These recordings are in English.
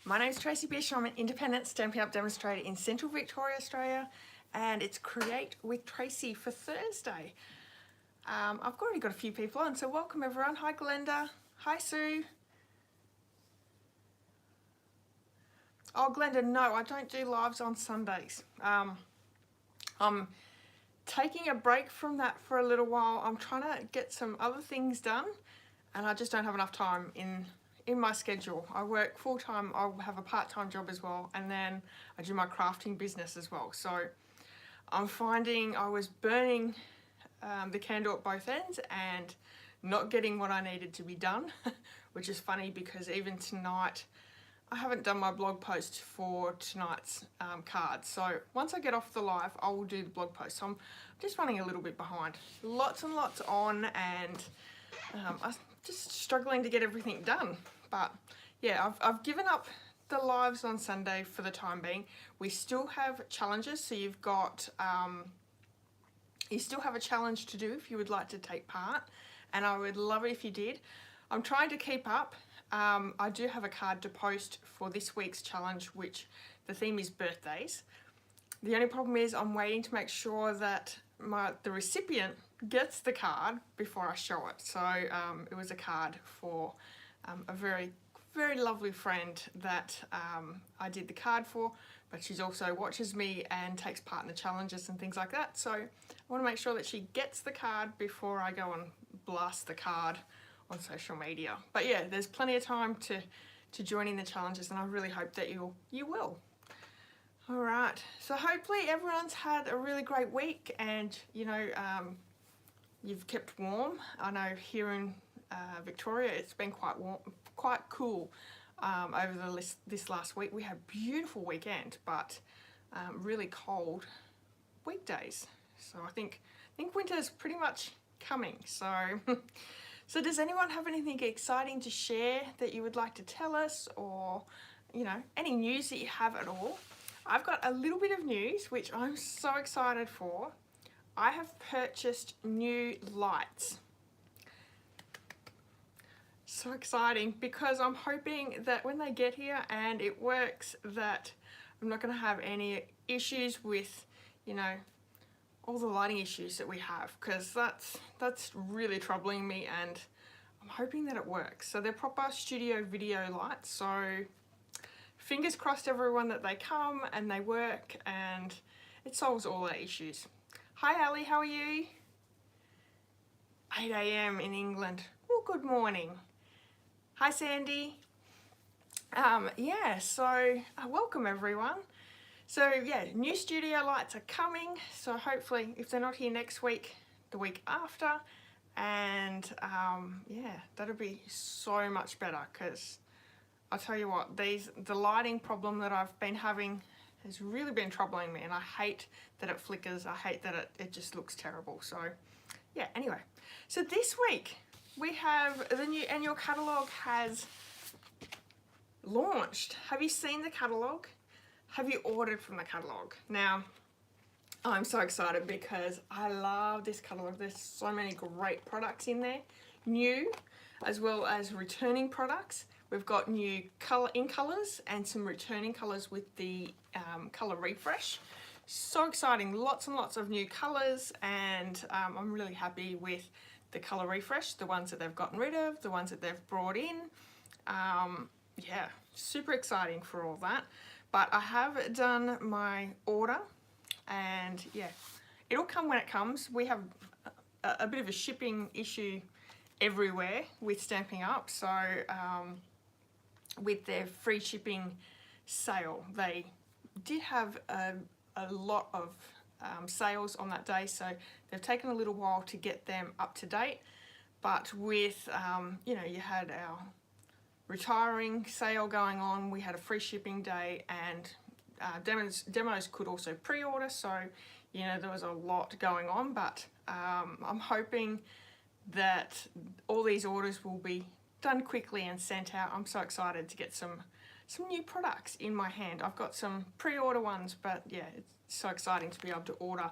My name's Tracy.bish. I'm an independent Stampin' Up demonstrator in Central Victoria, Australia, and it's Create with Tracy for Thursday. I've already got a few people on, so welcome everyone. Hi Glenda. Hi Sue. Oh Glenda, no, I don't do lives on Sundays. I'm taking a break from that for a little while. I'm trying to get some other things done, and I just don't have enough time in my schedule. I work full-time, I have a part-time job as well, and then I do my crafting business as well. So I'm finding I was burning the candle at both ends and not getting what I needed to be done, which is funny because even tonight I haven't done my blog post for tonight's card. So once I get off the live, I will do the blog post. So I'm just running a little bit behind. Lots and lots on, and I'm just struggling to get everything done. But yeah, I've given up the lives on Sunday for the time being. We still have challenges, so you've got you still have a challenge to do if you would like to take part, and I would love it if you did. I'm trying to keep up. I do have a card to post for this week's challenge, which the theme is birthdays. The only problem is I'm waiting to make sure that the recipient gets the card before I show it. So it was a card for a very lovely friend that I did the card for, but she's also watches me and takes part in the challenges and things like that. So I want to make sure that she gets the card before I go and blast the card on social media. But yeah, there's plenty of time to join in the challenges, and I really hope that you will. All right, so hopefully everyone's had a really great week, and you know, you've kept warm. I know here in Victoria it's been quite warm, quite cool over this last week. We had a beautiful weekend, but really cold weekdays. So I think winter's pretty much coming. So so does anyone have anything exciting to share that you would like to tell us, or you know, any news that you have at all? I've got a little bit of news which I'm so excited for. I have purchased new lights. So exciting, because I'm hoping that when they get here and it works, that I'm not going to have any issues with, you know, all the lighting issues that we have, because that's really troubling me, and I'm hoping that it works. So they're proper studio video lights, so fingers crossed everyone that they come and they work and it solves all our issues. Hi Ali, how are you? 8 AM in England. Well, good morning. Hi Sandy. Yeah, so welcome everyone. So yeah, new studio lights are coming, so hopefully if they're not here next week, the week after, and yeah, that'll be so much better, because I'll tell you what, the lighting problem that I've been having has really been troubling me, and I hate that it flickers. I hate that it just looks terrible. So yeah, anyway, so this week we have the new annual catalogue has launched. Have you seen the catalogue? Have you ordered from the catalogue? Now, I'm so excited because I love this catalogue. There's so many great products in there, new as well as returning products. We've got new colours and some returning colours with the colour refresh. So exciting, lots and lots of new colours, and I'm really happy with the colour refresh, the ones that they've gotten rid of, the ones that they've brought in. Yeah, super exciting for all that. But I have done my order, and yeah, it'll come when it comes. We have a bit of a shipping issue everywhere with Stampin' Up. So with their free shipping sale, they did have a lot of sales on that day, so they've taken a little while to get them up to date. But with you know, you had our retiring sale going on, we had a free shipping day, and demos could also pre-order, so you know, there was a lot going on. But I'm hoping that all these orders will be done quickly and sent out. I'm so excited to get some new products in my hand. I've got some pre-order ones, but yeah, it's so exciting to be able to order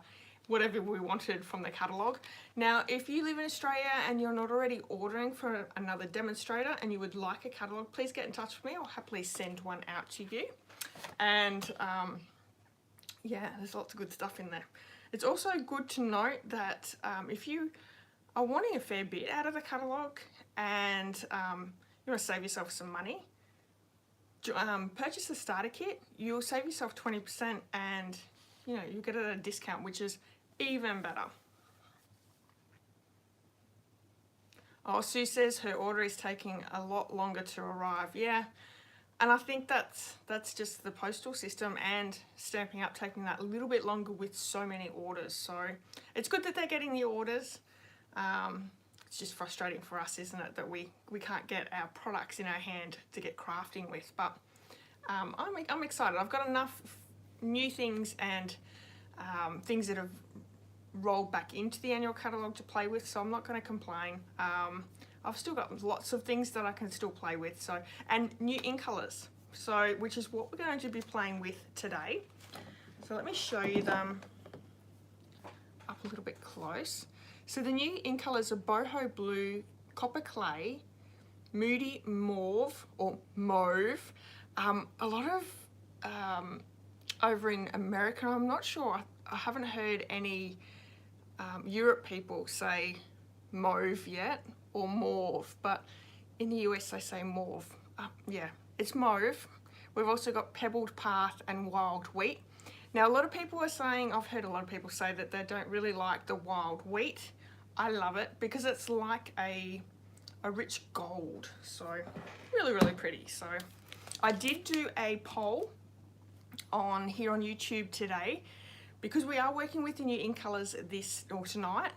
whatever we wanted from the catalogue. Now, if you live in Australia and you're not already ordering for another demonstrator and you would like a catalogue, please get in touch with me. I'll happily send one out to you. And yeah, there's lots of good stuff in there. It's also good to note that if you are wanting a fair bit out of the catalogue and you want to save yourself some money, purchase the starter kit. You'll save yourself 20% and you know, you get it at a discount, which is even better. Oh, Sue says her order is taking a lot longer to arrive. Yeah, and I think that's just the postal system and Stamping Up taking that a little bit longer with so many orders. So it's good that they're getting the orders. It's just frustrating for us, isn't it, that we can't get our products in our hand to get crafting with. But I'm excited. I've got enough new things and things that have rolled back into the annual catalogue to play with, so I'm not going to complain. I've still got lots of things that I can still play with, so, and new ink colours, so which is what we're going to be playing with today. So let me show you them up a little bit close. So the new ink colours are Boho Blue, Copper Clay, Moody Mauve or Mauve. A lot of over in America, I'm not sure, I haven't heard any Europe people say mauve yet, or mauve, but in the US they say mauve. Yeah, it's mauve. We've also got Pebbled Path and Wild Wheat. Now a lot of people are saying, I've heard a lot of people say that they don't really like the wild wheat. I love it because it's like a rich gold, so really pretty. So I did do a poll here on YouTube today, because we are working with the new ink colours tonight.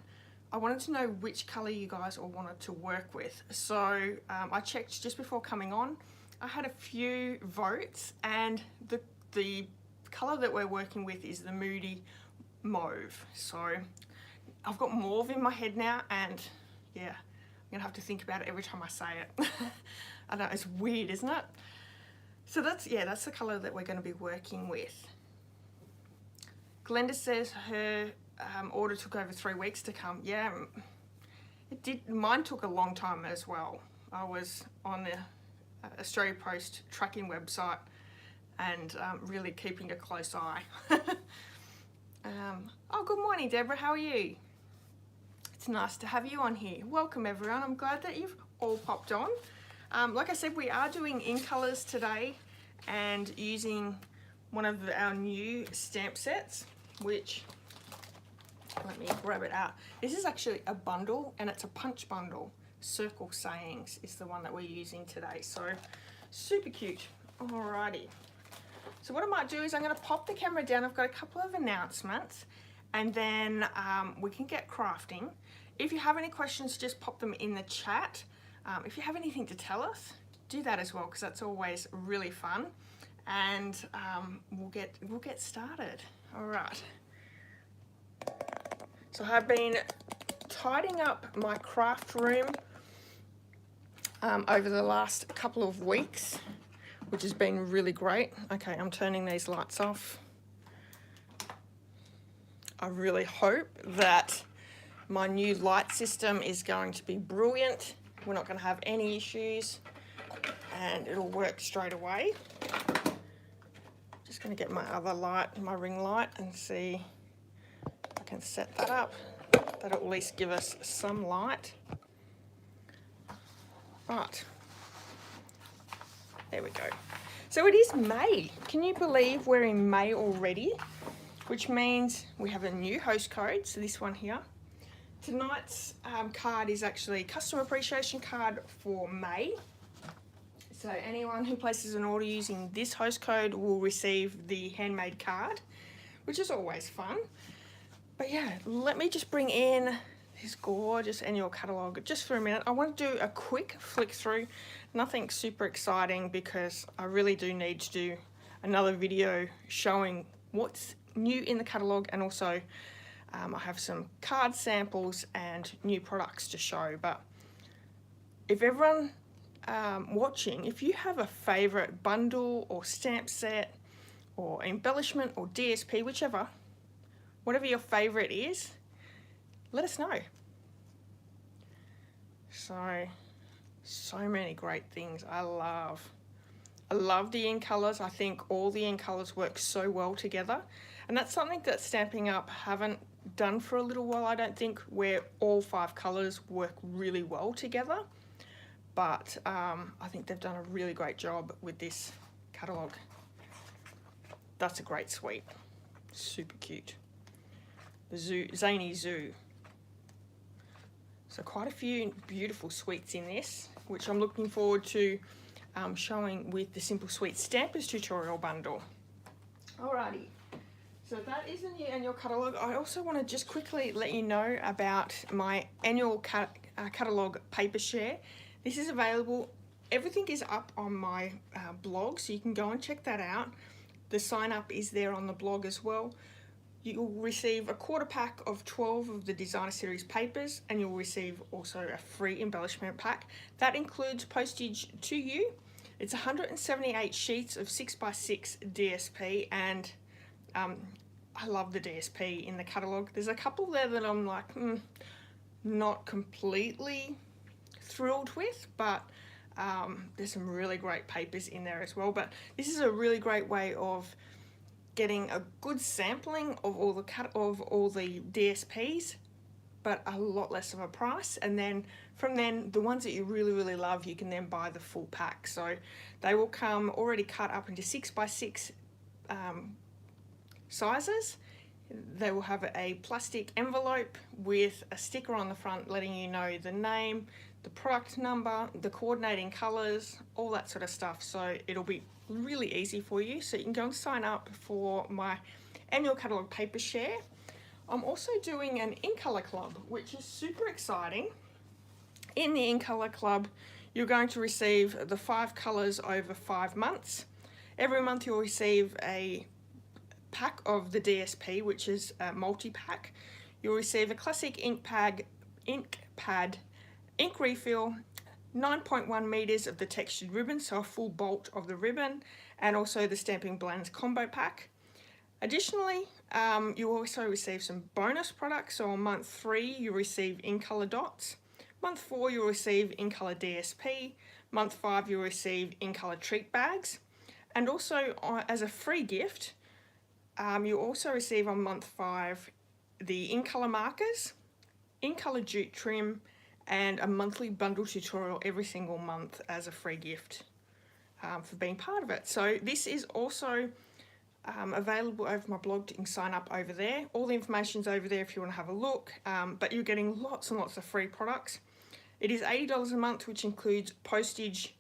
I wanted to know which colour you guys all wanted to work with. So I checked just before coming on. I had a few votes, and the colour that we're working with is the Moody Mauve. So I've got mauve in my head now, and yeah, I'm gonna have to think about it every time I say it. I know, it's weird, isn't it? So that's the colour that we're going to be working with. Glenda says her order took over 3 weeks to come. Yeah, it did. Mine took a long time as well. I was on the Australia Post tracking website and really keeping a close eye. Oh, good morning, Deborah. How are you? It's nice to have you on here. Welcome, everyone. I'm glad that you've all popped on. Like I said, we are doing ink colours today and using one of our new stamp sets, which, let me grab it out. This is actually a bundle, and it's a punch bundle. Circle Sayings is the one that we're using today, so super cute. Alrighty. So what I might do is I'm going to pop the camera down. I've got a couple of announcements, and then we can get crafting. If you have any questions, just pop them in the chat. If you have anything to tell us, do that as well, because that's always really fun. And we'll get started. All right. So I've been tidying up my craft room over the last couple of weeks, which has been really great. Okay, I'm turning these lights off. I really hope that my new light system is going to be brilliant. We're not going to have any issues and it'll work straight away. Just going to get my other light, my ring light, and see if I can set that up. That'll at least give us some light. Right, there we go. So it is May. Can you believe we're in May already? Which means we have a new host code, so this one here. Tonight's card is actually customer appreciation card for May. So anyone who places an order using this host code will receive the handmade card, which is always fun. But yeah, let me just bring in this gorgeous annual catalogue just for a minute. I want to do a quick flick through, nothing super exciting, because I really do need to do another video showing what's new in the catalogue, and also I have some card samples and new products to show. But if everyone watching, if you have a favourite bundle or stamp set or embellishment or DSP, whichever, whatever your favourite is, let us know. So many great things. I love the in colours. I think all the in colours work so well together, and that's something that Stampin' Up haven't done for a little while, I don't think, where all 5 colours work really well together. But I think they've done a really great job with this catalogue. That's a great suite. Super cute. The Zany Zoo. So quite a few beautiful suites in this, which I'm looking forward to showing with the Simple Sweet Stampers tutorial bundle. Alrighty, so that is the new annual catalogue. I also want to just quickly let you know about my annual catalogue paper share. This is available, everything is up on my blog, so you can go and check that out. The sign up is there on the blog as well. You'll receive a quarter pack of 12 of the designer series papers, and you'll receive also a free embellishment pack. That includes postage to you. It's 178 sheets of 6x6 DSP, and I love the DSP in the catalogue. There's a couple there that I'm like, not completely thrilled with, but there's some really great papers in there as well. But this is a really great way of getting a good sampling of all the DSPs, but a lot less of a price. And then from then, the ones that you really love, you can then buy the full pack. So they will come already cut up into 6x6 sizes. They will have a plastic envelope with a sticker on the front letting you know the name, the product number, the coordinating colors, all that sort of stuff. So it'll be really easy for you. So you can go and sign up for my annual catalogue paper share. I'm also doing an in color club, which is super exciting. In the in color club, you're going to receive the 5 colors over 5 months. Every month you'll receive a pack of the DSP, which is a multi-pack. You'll receive a classic ink pad, ink refill, 9.1 meters of the textured ribbon, so a full bolt of the ribbon, and also the Stampin' Blends combo pack. Additionally, you also receive some bonus products. So on month 3, you receive in color dots. Month 4, you'll receive in color DSP. Month 5, you'll receive in color treat bags. And also as a free gift, you'll also receive on month 5 the in color markers, in color jute trim, and a monthly bundle tutorial every single month as a free gift for being part of it. So this is also available over my blog. You can sign up over there. All the information's over there if you want to have a look, but you're getting lots and lots of free products. It is $80 a month, which includes postage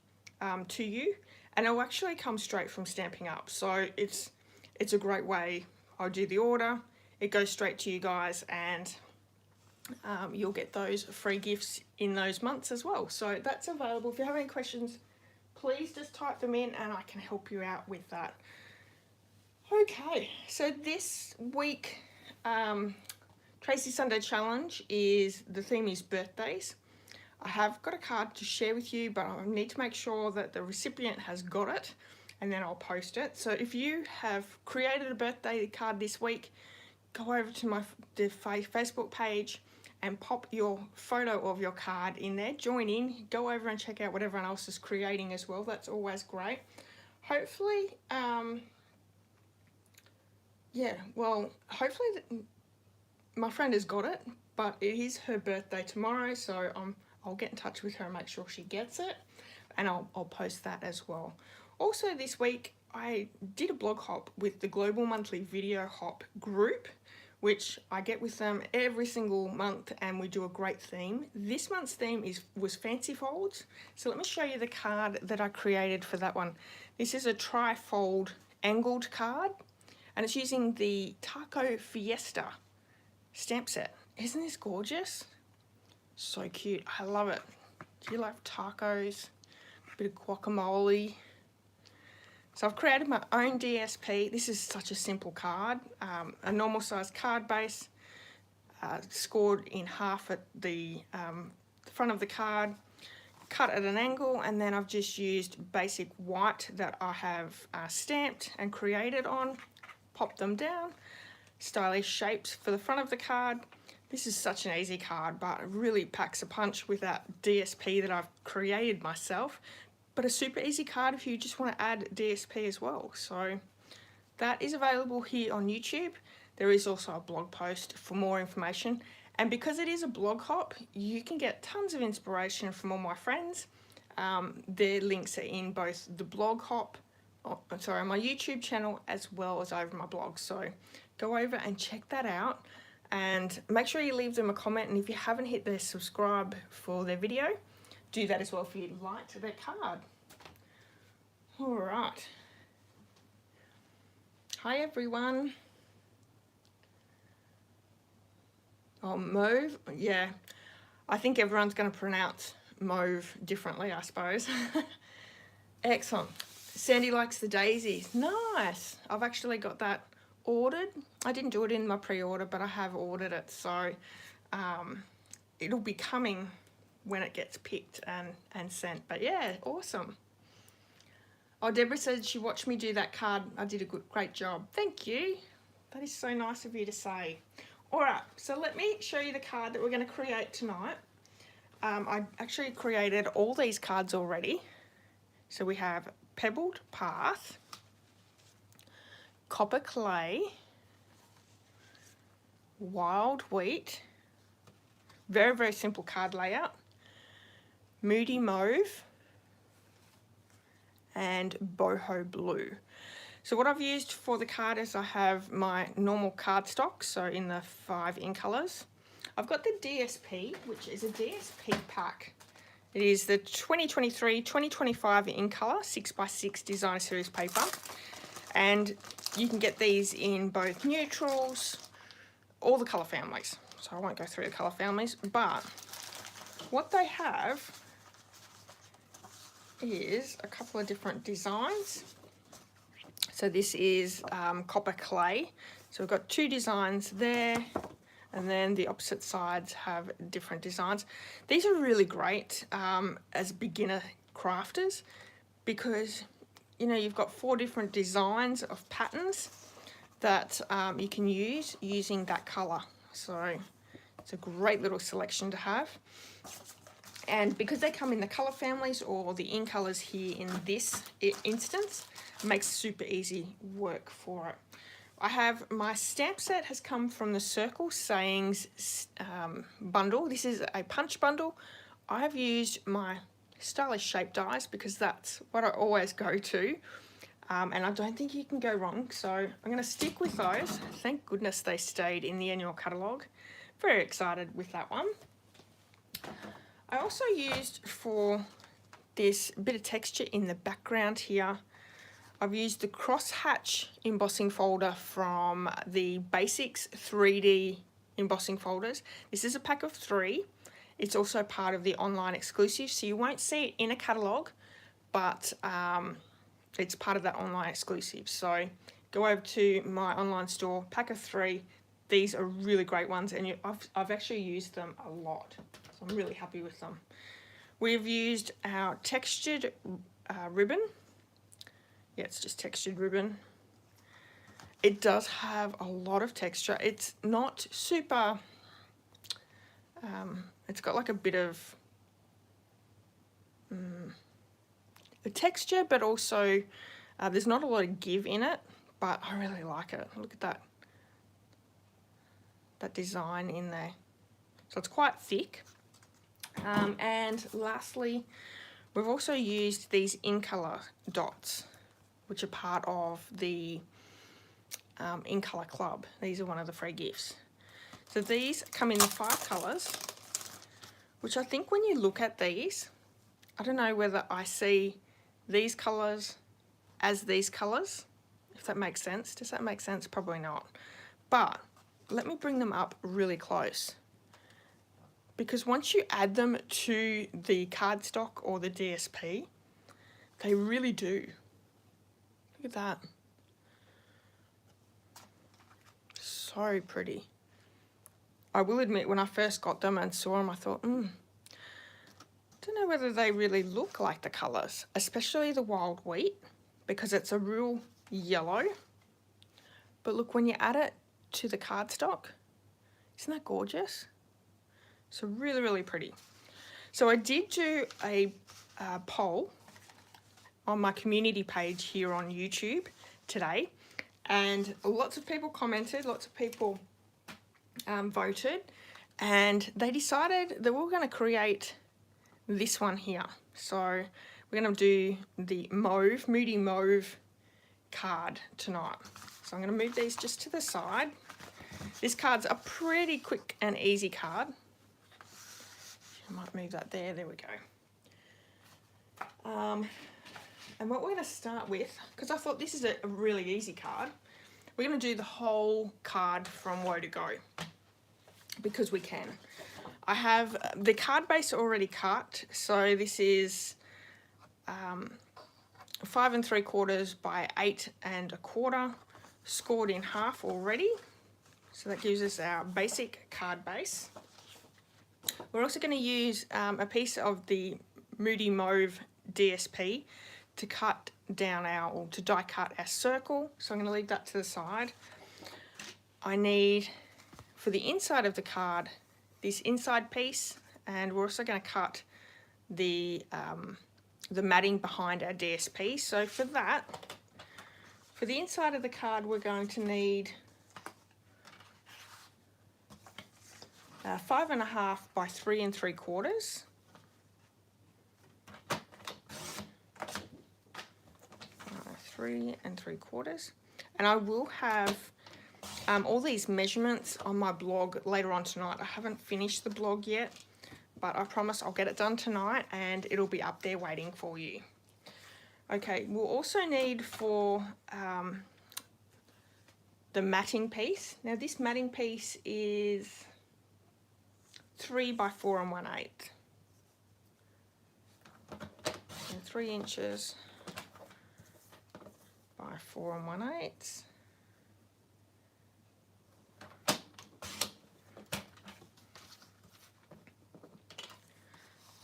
to you, and it will actually come straight from Stampin' Up. So it's a great way. I'll do the order, it goes straight to you guys, and you'll get those free gifts in those months as well. So that's available. If you have any questions, please just type them in and I can help you out with that. Okay, so this week, Tracy Sunday Challenge the theme is birthdays. I have got a card to share with you, but I need to make sure that the recipient has got it, and then I'll post it. So if you have created a birthday card this week, go over to the Facebook page and pop your photo of your card in there. Join in, go over and check out what everyone else is creating as well. That's always great. Hopefully, hopefully my friend has got it, but it is her birthday tomorrow, so I'll get in touch with her and make sure she gets it, and I'll post that as well. Also this week, I did a blog hop with the Global Monthly Video Hop group, which I get with them every single month, and we do a great theme. This month's theme was fancy folds. So let me show you the card that I created for that one. This is a tri-fold angled card, and it's using the Taco Fiesta stamp set. Isn't this gorgeous? So cute, I love it. Do you like tacos? A bit of guacamole. So I've created my own DSP. This is such a simple card, a normal size card base, scored in half at the front of the card, cut at an angle, and then I've just used basic white that I have stamped and created on, popped them down, stylish shapes for the front of the card. This is such an easy card, but it really packs a punch with that DSP that I've created myself. But a super easy card if you just want to add DSP as well. So that is available here on YouTube. There is also a blog post for more information. And because it is a blog hop, you can get tons of inspiration from all my friends. Their links are in both the blog hop, my YouTube channel, as well as over my blog. So go over and check that out. And make sure you leave them a comment, and if you haven't hit the subscribe for their video, do that as well if you liked their card. All right. Hi everyone. Oh, Mauve, yeah. I think everyone's going to pronounce Mauve differently, I suppose. Excellent. Sandy likes the daisies. Nice. I've actually got that ordered. I didn't do it in my pre-order, but I have ordered it, so it'll be coming when it gets picked and sent. But yeah, awesome. Oh, Deborah said she watched me do that card. I did a great job. Thank you. That is so nice of you to say. All right, so let me show you the card that we're going to create tonight. I actually created all these cards already. So we have Pebbled Path, Copper Clay, Wild Wheat, very, very simple card layout, Moody Mauve, and Boho Blue. So what I've used for the card is I have my normal cardstock, so in the 5 in colours. I've got the DSP, which is a DSP pack. It is the 2023-2025 in colour 6x6 designer series paper. And you can get these in both neutrals, all the colour families. So I won't go through the colour families, but what they have is a couple of different designs. So this is Copper Clay. So we've got 2 designs there, and then the opposite sides have different designs. These are really great as beginner crafters because, you know, you've got 4 different designs of patterns that you can use using that colour. So it's a great little selection to have. And because they come in the colour families or the in colours here in this instance, it makes super easy work for it. I have my stamp set has come from the Circle Sayings bundle. This is a punch bundle. I've used my stylish shape dies because that's what I always go to. And I don't think you can go wrong. So I'm going to stick with those. Thank goodness they stayed in the annual catalogue. Very excited with that one. I also used for this bit of texture in the background here, I've used the crosshatch embossing folder from the Basics 3D embossing folders. This is a pack of 3. It's also part of the online exclusive, so you won't see it in a catalogue, but it's part of that online exclusive. So go over to my online store, pack of 3. These are really great ones, and I've actually used them a lot. So I'm really happy with them. We've used our textured ribbon. Yeah, it's just textured ribbon. It does have a lot of texture. It's not super, it's got like a bit of the texture, but also there's not a lot of give in it, but I really like it. Look at that design in there. So it's quite thick. And lastly, we've also used these in colour dots, which are part of the In Colour Club. These are one of the free gifts. So these come in the 5 colours, which I think when you look at these, I don't know whether I see these colours as these colours, if that makes sense. Does that make sense? Probably not. But let me bring them up really close. Because once you add them to the cardstock or the DSP, they really do. Look at that. So pretty. I will admit, when I first got them and saw them, I thought, don't know whether they really look like the colours, especially the wild wheat, because it's a real yellow. But look, when you add it to the cardstock. Isn't that gorgeous? So really, really pretty. So I did do a poll on my community page here on YouTube today, and lots of people commented, lots of people voted, and they decided that we were going to create this one here. So we're going to do the Mauve, Moody Mauve card tonight. So I'm going to move these just to the side. This card's a pretty quick and easy card. I might move that there. There we go. And what we're going to start with, because I thought this is a really easy card, we're going to do the whole card from woe to go, because we can. I have the card base already cut, so this is 5 3/4 by 8 1/4, scored in half already. So that gives us our basic card base. We're also going to use a piece of the Moody Mauve DSP to cut down or to die cut our circle. So I'm going to leave that to the side. I need, for the inside of the card, this inside piece, and we're also going to cut the matting behind our DSP. So for that, for the inside of the card, we're going to need 5 1/2 by 3 3/4. 3 3/4, and I will have all these measurements on my blog later on tonight. I haven't finished the blog yet, but I promise I'll get it done tonight and it'll be up there waiting for you. Okay, we'll also need for the matting piece. Now this matting piece is 3 by 4 1/8. 3 inches by 4 1/8.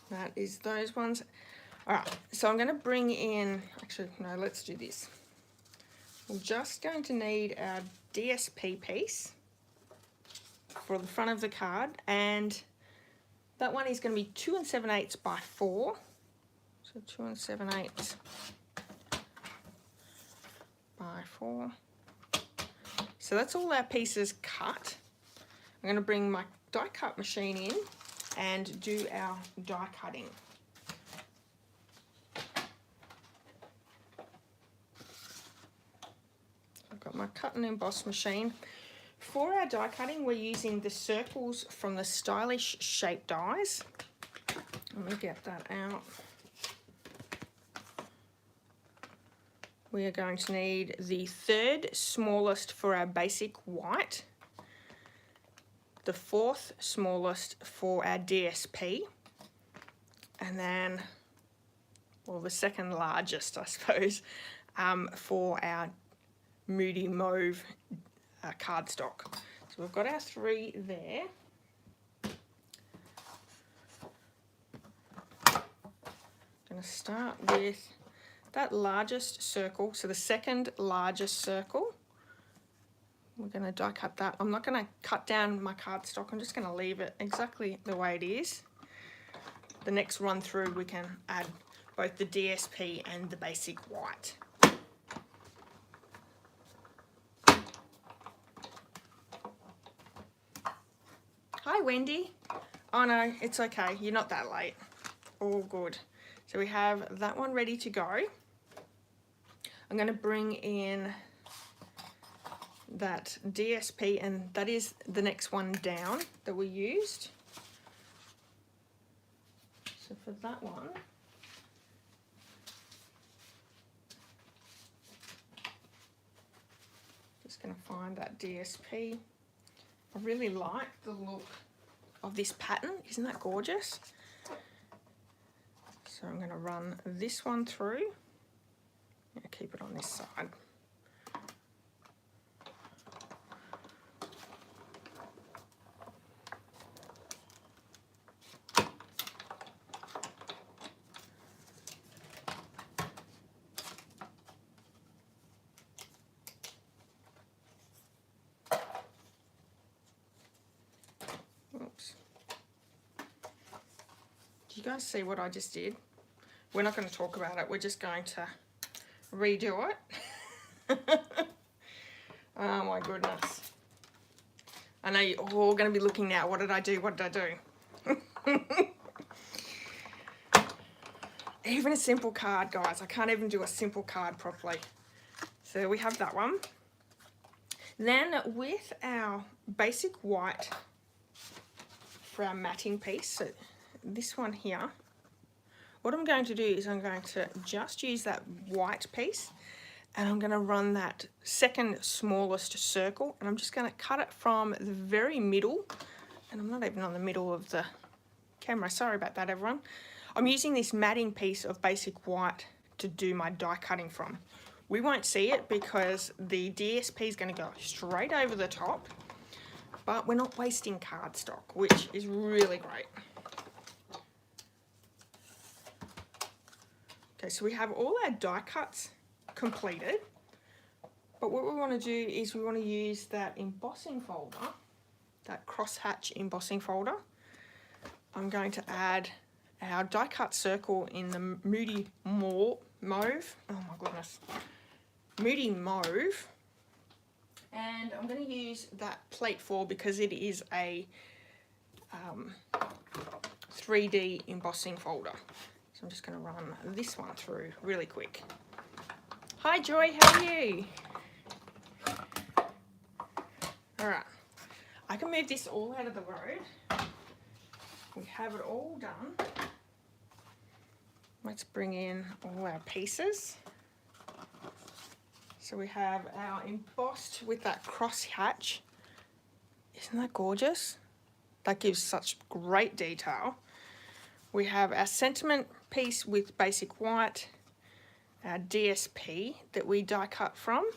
That is those ones. All right, so I'm going to bring in, actually, no, let's do this. We're just going to need our DSP piece for the front of the card, and that one is going to be 2 7/8 by 4. So 2 7/8 by 4. So that's all our pieces cut. I'm going to bring my die cut machine in and do our die cutting. I've got my cut and emboss machine. For our die cutting, we're using the circles from the Stylish Shape dies. Let me get that out. We are going to need the 3rd smallest for our basic white, the 4th smallest for our DSP, and then, well, the 2nd largest, I suppose, for our Moody Mauve cardstock. So we've got our 3 there. I'm going to start with that largest circle, so the 2nd largest circle. We're going to die cut that. I'm not going to cut down my cardstock, I'm just going to leave it exactly the way it is. The next run through we can add both the DSP and the basic white. Hi Wendy. Oh no, it's okay, you're not that late. All good. So we have that one ready to go. I'm going to bring in that DSP, and that is the next one down that we used. So for that one, just going to find that DSP. I really like the look of this pattern. Isn't that gorgeous? So I'm going to run this one through. I'll keep it on this side. you guys see what I just did? We're not going to talk about it. We're just going to redo it. Oh my goodness. I know you're all going to be looking now. What did I do? What did I do? Even a simple card, guys. I can't even do a simple card properly. So we have that one. Then with our basic white for our matting piece, so this one here, what I'm going to do is I'm going to just use that white piece and I'm going to run that second smallest circle, and I'm just going to cut it from the very middle, and I'm not even on the middle of the camera, sorry about that everyone. I'm using this matting piece of basic white to do my die cutting from. We won't see it because the DSP is going to go straight over the top, but we're not wasting cardstock, which is really great. Okay, so we have all our die cuts completed, but what we want to do is we want to use that embossing folder, that crosshatch embossing folder. I'm going to add our die cut circle in the Moody Mauve, oh my goodness, Moody Mauve, and I'm going to use that plate 4 because it is a 3D embossing folder. So I'm just going to run this one through really quick. Hi Joy, how are you? Alright, I can move this all out of the road. We have it all done. Let's bring in all our pieces. So we have our embossed with that cross hatch. Isn't that gorgeous? That gives such great detail. We have our sentiment piece with basic white, our DSP that we die cut from.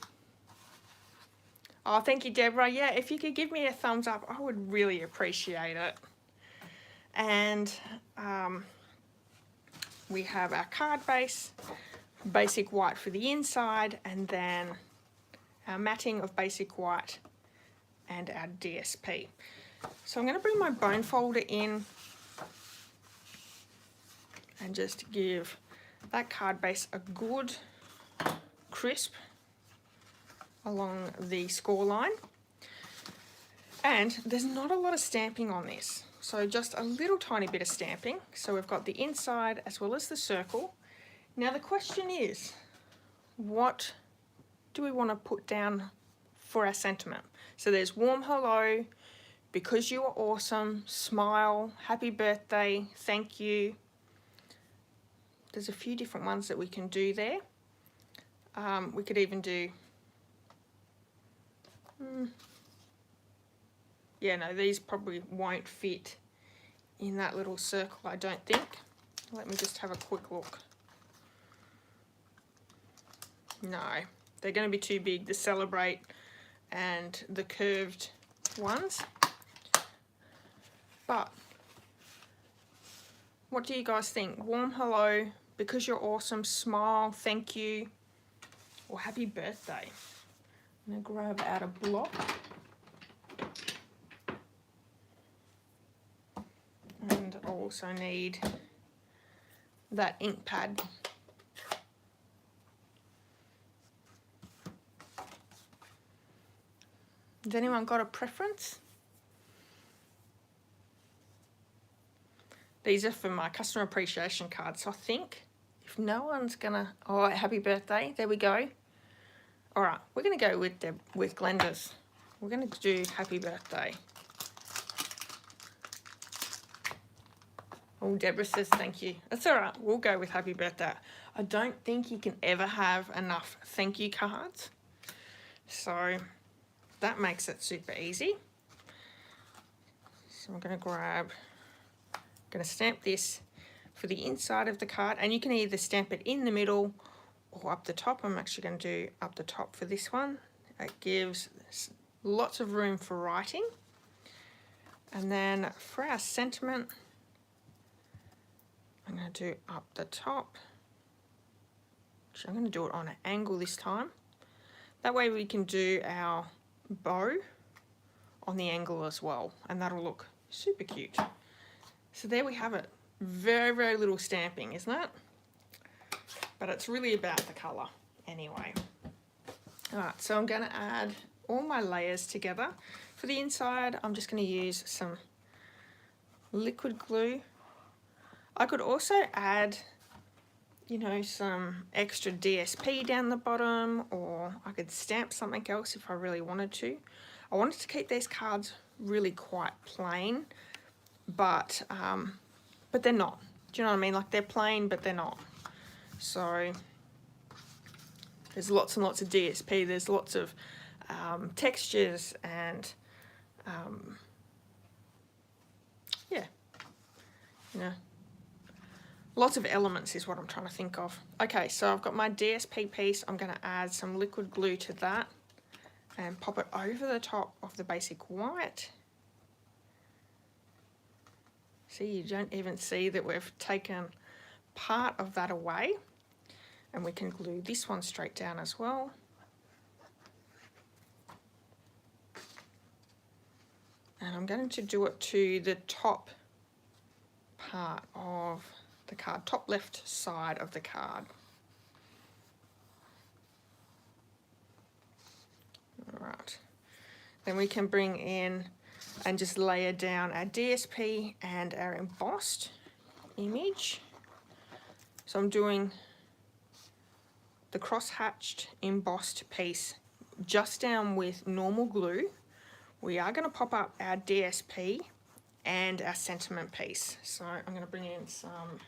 Oh, thank you, Deborah. Yeah, if you could give me a thumbs up, I would really appreciate it. And we have our card base, basic white for the inside, and then our matting of basic white and our DSP. So I'm going to bring my bone folder in and just give that card base a good crisp along the score line. And there's not a lot of stamping on this, so just a little tiny bit of stamping. So we've got the inside as well as the circle. Now the question is, what do we want to put down for our sentiment? So there's warm hello, because you are awesome, smile, happy birthday, thank you. There's a few different ones that we can do there. We could even do, yeah, no, these probably won't fit in that little circle, I don't think. Let me just have a quick look. No, they're going to be too big, the celebrate and the curved ones. But what do you guys think? Warm hello, because you're awesome, smile, thank you, or happy birthday. I'm going to grab out a block. And I also need that ink pad. Has anyone got a preference? These are for my customer appreciation cards. So I think if no one's gonna, oh, happy birthday, there we go. All right, we're gonna go with Glenda's. We're gonna do happy birthday. Oh, Deborah says thank you. That's all right, we'll go with happy birthday. I don't think you can ever have enough thank you cards. So that makes it super easy. So I'm gonna stamp this for the inside of the card, and you can either stamp it in the middle or up the top. I'm actually going to do up the top for this one. It gives lots of room for writing. And then for our sentiment, I'm going to do up the top. Actually, I'm going to do it on an angle this time. That way we can do our bow on the angle as well, and that'll look super cute. So there we have it. Very, very little stamping, isn't it? But it's really about the colour anyway. Alright, so I'm going to add all my layers together. For the inside, I'm just going to use some liquid glue. I could also add, you know, some extra DSP down the bottom, or I could stamp something else if I really wanted to. I wanted to keep these cards really quite plain, but they're not. Do you know what I mean? Like, they're plain, but they're not. So there's lots and lots of DSP. There's lots of textures and yeah, you know, lots of elements is what I'm trying to think of. Okay, so I've got my DSP piece. I'm going to add some liquid glue to that and pop it over the top of the basic white. See, you don't even see that we've taken part of that away. And we can glue this one straight down as well. And I'm going to do it to the top part of the card, top left side of the card. All right. Then we can bring in and just layer down our DSP and our embossed image. So I'm doing the cross-hatched embossed piece just down with normal glue. We are going to pop up our DSP and our sentiment piece. So I'm going to bring in some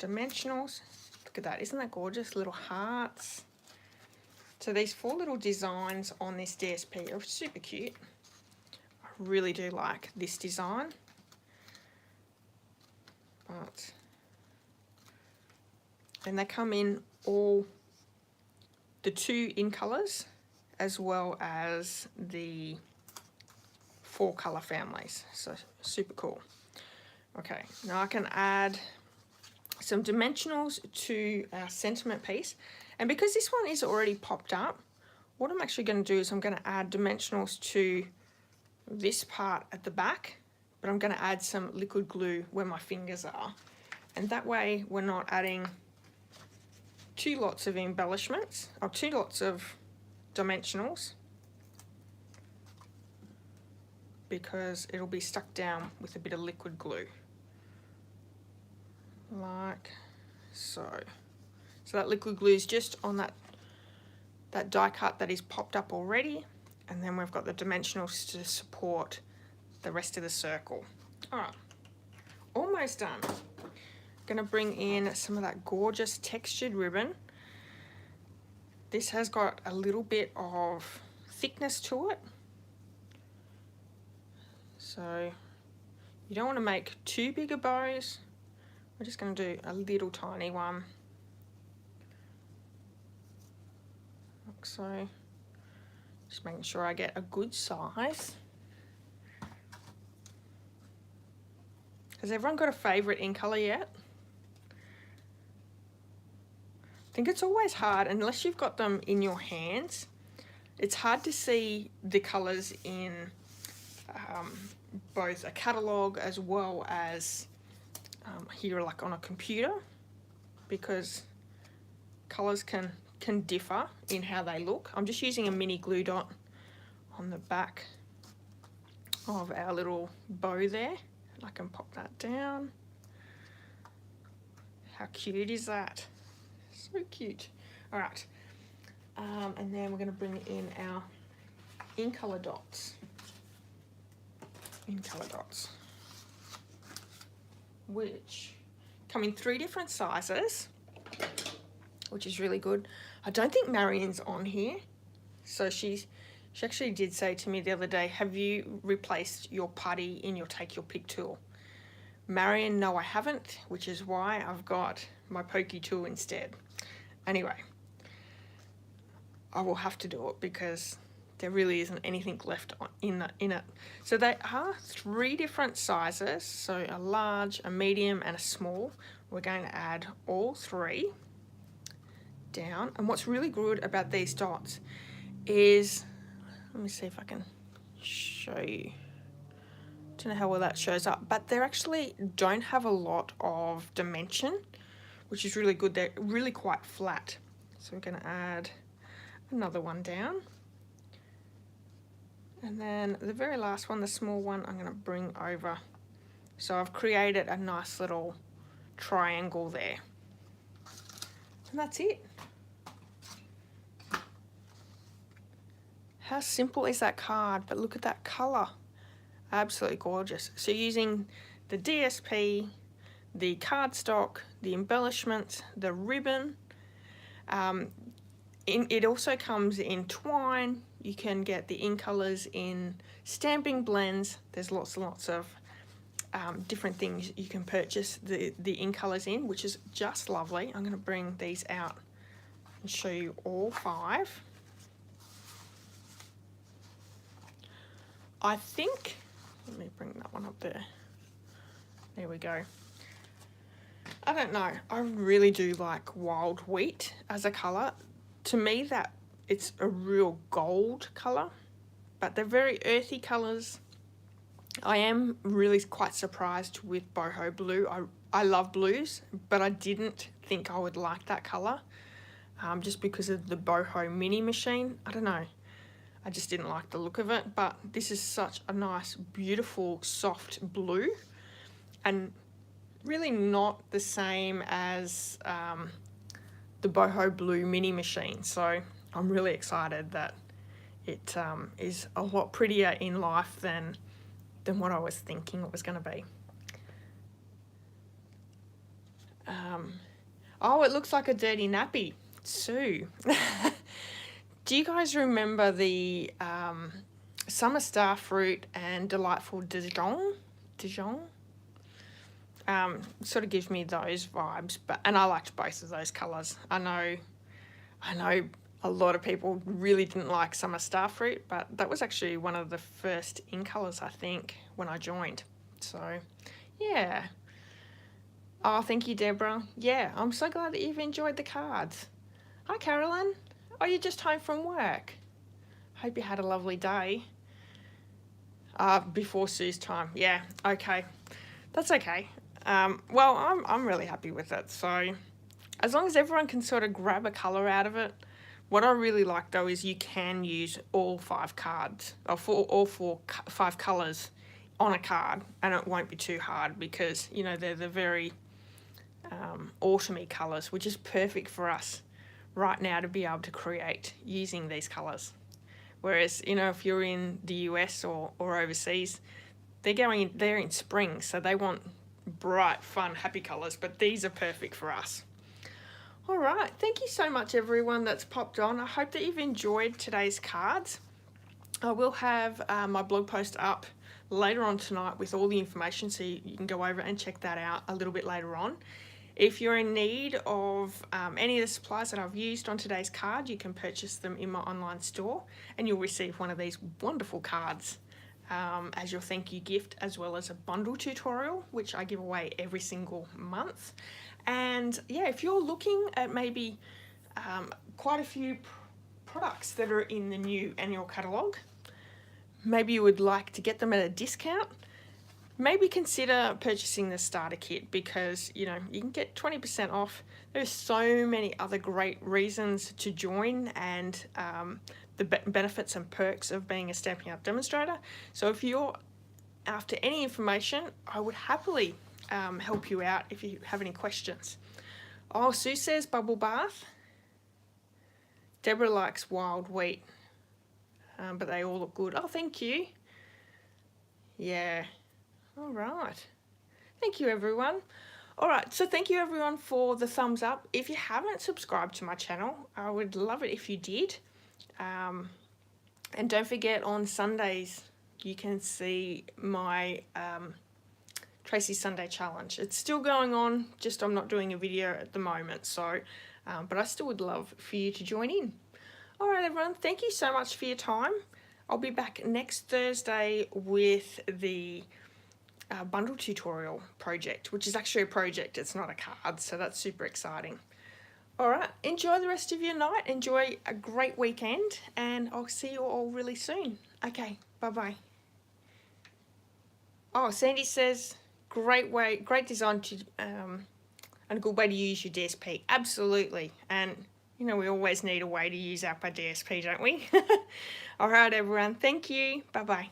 dimensionals. Look at that, isn't that gorgeous? Little hearts. So these 4 little designs on this DSP are super cute. I really do like this design. But and they come in all the 2 in colours as well as the 4 colour families, so super cool. Okay, now I can add some dimensionals to our sentiment piece, and because this one is already popped up, what I'm actually going to do is I'm going to add dimensionals to this part at the back, but I'm going to add some liquid glue where my fingers are, and that way we're not adding 2 lots of embellishments, or 2 lots of dimensionals, because it'll be stuck down with a bit of liquid glue, like so. So that liquid glue is just on that die cut that is popped up already, and then we've got the dimensionals to support the rest of the circle. All right, almost done. Gonna bring in some of that gorgeous textured ribbon. This has got a little bit of thickness to it, so you don't want to make too big a bows. We're just going to do a little tiny one, like so. Just making sure I get a good size. Has everyone got a favourite in colour yet? I think it's always hard, unless you've got them in your hands, it's hard to see the colours in both a catalogue as well as here, like on a computer, because colours can differ in how they look. I'm just using a mini glue dot on the back of our little bow there. I can pop that down. How cute is that? So cute. All right, and then we're going to bring in our in-colour dots. In-colour dots, which come in 3 different sizes, which is really good. I don't think Marion's on here, so she actually did say to me the other day, have you replaced your putty in your take your pick tool? Marion, no I haven't, which is why I've got my pokey tool instead. Anyway, I will have to do it because there really isn't anything left in it. So they are 3 different sizes, so a large, a medium and a small. We're going to add all 3 down, and what's really good about these dots is, let me see if I can show you Don't know how well that shows up, but they actually don't have a lot of dimension, which is really good. They're really quite flat. So we're going to add another one down. And then the very last one, the small one, I'm going to bring over. So I've created a nice little triangle there. And that's it. How simple is that card? But look at that colour. Absolutely gorgeous. So using the DSP, the cardstock, the embellishments, the ribbon. It also comes in twine. You can get the ink colours in stamping blends. There's lots and lots of different things you can purchase the ink colours in, which is just lovely. I'm going to bring these out and show you all 5. I think, let me bring that one up there. There we go. I don't know, I really do like wild wheat as a colour. To me, that it's a real gold colour, but they're very earthy colours. I am really quite surprised with Boho blue. I love blues, but I didn't think I would like that colour, just because of the Boho mini machine. I don't know. I just didn't like the look of it, but this is such a nice, beautiful, soft blue, and really not the same as the Boho blue mini machine. So I'm really excited that it is a lot prettier in life than what I was thinking it was going to be. Oh, it looks like a dirty nappy. Sue. Do you guys remember the Summer Starfruit and Delightful Dijon? Sort of gives me those vibes, and I liked both of those colours. I know a lot of people really didn't like Summer Starfruit, but that was actually one of the first ink colours, I think, when I joined. So, yeah. Oh, thank you, Deborah. Yeah, I'm so glad that you've enjoyed the cards. Hi, Carolyn. Oh, you're just home from work. Hope you had a lovely day. Before Sue's time. Yeah, okay. That's okay. Well, I'm really happy with it. So, as long as everyone can sort of grab a colour out of it. What I really like, though, is you can use all 5 cards, or all 5 colours on a card, and it won't be too hard because, you know, they're the very autumny colours, which is perfect for us right now to be able to create using these colours. Whereas, you know, if you're in the US or overseas, they're in spring, so they want bright, fun, happy colours, but these are perfect for us. All right, thank you so much, everyone that's popped on. I hope that you've enjoyed today's cards. I will have my blog post up later on tonight with all the information, so you can go over and check that out a little bit later on. If you're in need of any of the supplies that I've used on today's card, you can purchase them in my online store, and you'll receive one of these wonderful cards as your thank you gift, as well as a bundle tutorial, which I give away every single month. And yeah, if you're looking at maybe quite a few products that are in the new annual catalogue, maybe you would like to get them at a discount, maybe consider purchasing the starter kit, because, you know, you can get 20% off. There's so many other great reasons to join, and the benefits and perks of being a Stampin' Up! Demonstrator. So if you're after any information, I would happily help you out if you have any questions. Oh, Sue says bubble bath. Deborah likes wild wheat, but they all look good. Oh, thank you. Yeah. All right. Thank you, everyone. All right, so thank you, everyone, for the thumbs up. If you haven't subscribed to my channel, I would love it if you did. And don't forget, on Sundays, you can see my Tracy Sunday Challenge. It's still going on, just I'm not doing a video at the moment. So, but I still would love for you to join in. All right, everyone, thank you so much for your time. I'll be back next Thursday with the bundle tutorial project, which is actually a project, it's not a card, so that's super exciting. All right, enjoy the rest of your night, enjoy a great weekend, and I'll see you all really soon. Okay, bye-bye. Oh, Sandy says, great design to, and a good way to use your DSP. Absolutely. And, you know, we always need a way to use up our DSP, don't we? All right, everyone. Thank you. Bye-bye.